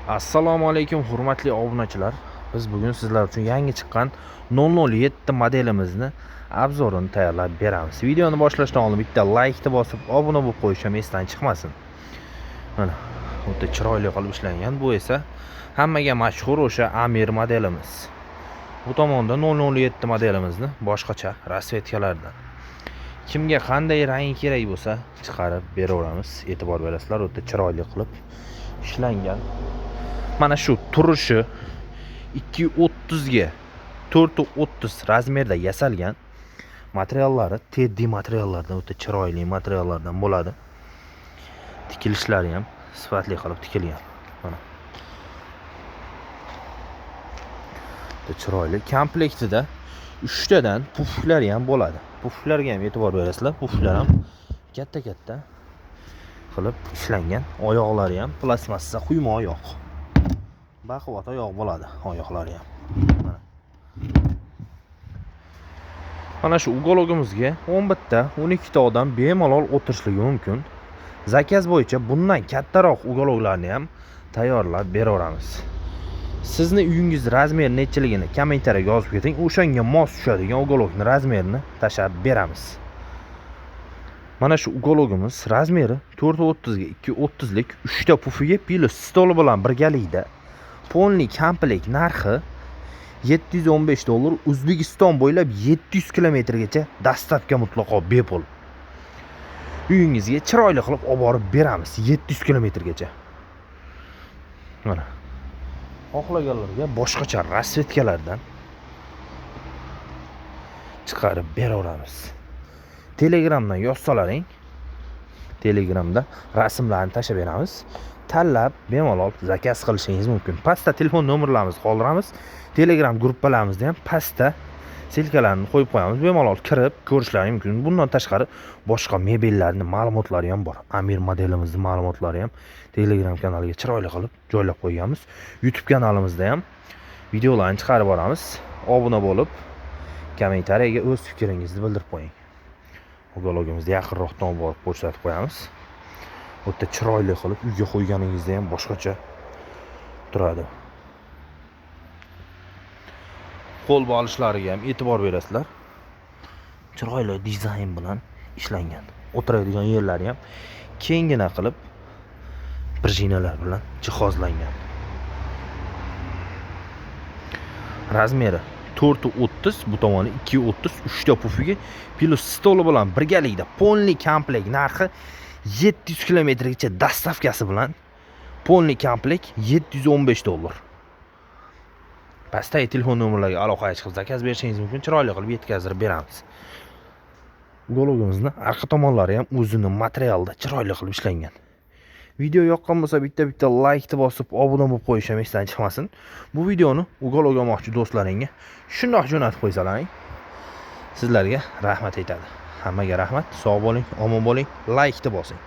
Assalomu alaykum hurmatli obunachilar. Biz bugun sizlar uchun yangi chiqqan 007 modelimizni obzorini tayyorlab beramiz. Videoni boshlashdan oldin bitta like bosib, obuna bo'lib qo'yish ham esdan chiqmasin. Mana o'ta chiroyli qilib ishlangan. Bu esa hammaga mashhur o'sha Amir modelimiz. Bu tomonda 007 modelimizni boshqacha rasvetkalardan. Kimga qanday rang kerak bo'lsa chiqarib beraveramiz. E'tibor berasizlar, o'ta chiroyli qilib ishlangan. Mana shu turishi 230 ga 430 razmerda yasalgan. Materiallari teddy materiallardan, o'ta chiroyli materiallardan bo'ladi. Tikilishlari ham sifatli qilib tikilgan. Mana. O'ta chiroyli. Komplektida 3 tadan puflari ham bo'ladi. Puflarga ham e'tibor berasizlar. Puflar ham katta-katta qilib ishlangan. Oyoqlari ham plastmassa quyma oyoq. Baquvvat oyoq bo'ladi, oyoqlari ham. Mana shu uгологimizga 11 ta, 12 ta odam bemalol o'tirishligi mumkin. Zakaz bo'yicha bundan kattaroq uгологlarni ham tayyorlab beraveramiz. Sizni uyingiz razmeri nechiligini kommentariyaga yozib keting. O'shanga mos tushadigan uгологning razmerini tashab beramiz. Mana shu uгологimiz razmeri 430 ga 230 lik 3 ta pufiga plus stoli bilan birgalikda polniy komplekt narxi $715. O'zbekiston bo'ylab 700 kilometrgacha dastavka mutlaqo bepul. Uyingizga chiroyli qilib olib borib beramiz 700 kilometrgacha. Mana. Xohlaganlarga boshqacha rasvetkalardan chiqarib beraveramiz. Telegramdan yozsalaring, Telegramda rasmlarni tashab beramiz. Tanlab bemalol zakaz qilishingiz mumkin. Pastda telefon nomerlarimizni qoldiramiz. Telegram gruppalarimizni ham pastda silkalarni qo'yib qo'yamiz. Bemalol kirib ko'rishlaringiz mumkin. Bundan tashqari boshqa mebellarning ma'lumotlari ham bor. Amir modelimizning ma'lumotlari ham Telegram kanaliga chiroyli qilib joylab qo'yganmiz. YouTube kanalimizda ham videolarni chiqarib boramiz. Obuna bo'lib, kommentariyaga o'z fikringizni bildirib qo'ying. Uгологimizni yaqinroqdan borib ko'rsatib qo'yamiz. O'ta chiroyli qilib uyga qo'yganingizda ham boshqacha turadi. Qo'l bo'lishlariga ham e'tibor berasizlar. Chiroyli dizayn bilan ishlangan. O'tiradigan yerlari ham kengina qilib prujinalar bilan jihozlangan. Razmeri 430, bu tomoni 230, 3 ta pufiga plus stoli bilan birgalikda polniy komplekt narxi 700 kilometrgacha dastavkasi bilan polniy komplekt $715. Pastdagi telefon nomerlariga aloqaga chiqib zakaz berishingiz mumkin. Chiroyli qilib yetkazib beramiz. Uгологimizni arqa tomonlari ham o'zini materialda chiroyli qilib ishlangan. Video yoqqan bo'lsa bitta like bosib, obuna bo'lib qo'yish ham esdan chiqmasin. Bu videoni uголог olmoqchi do'stlaringga shundoq jo'natib qo'ysalaring, sizlarga rahmat aytadi. Hammaga rahmat, sog' bo'ling, omon bo'ling, like bosing.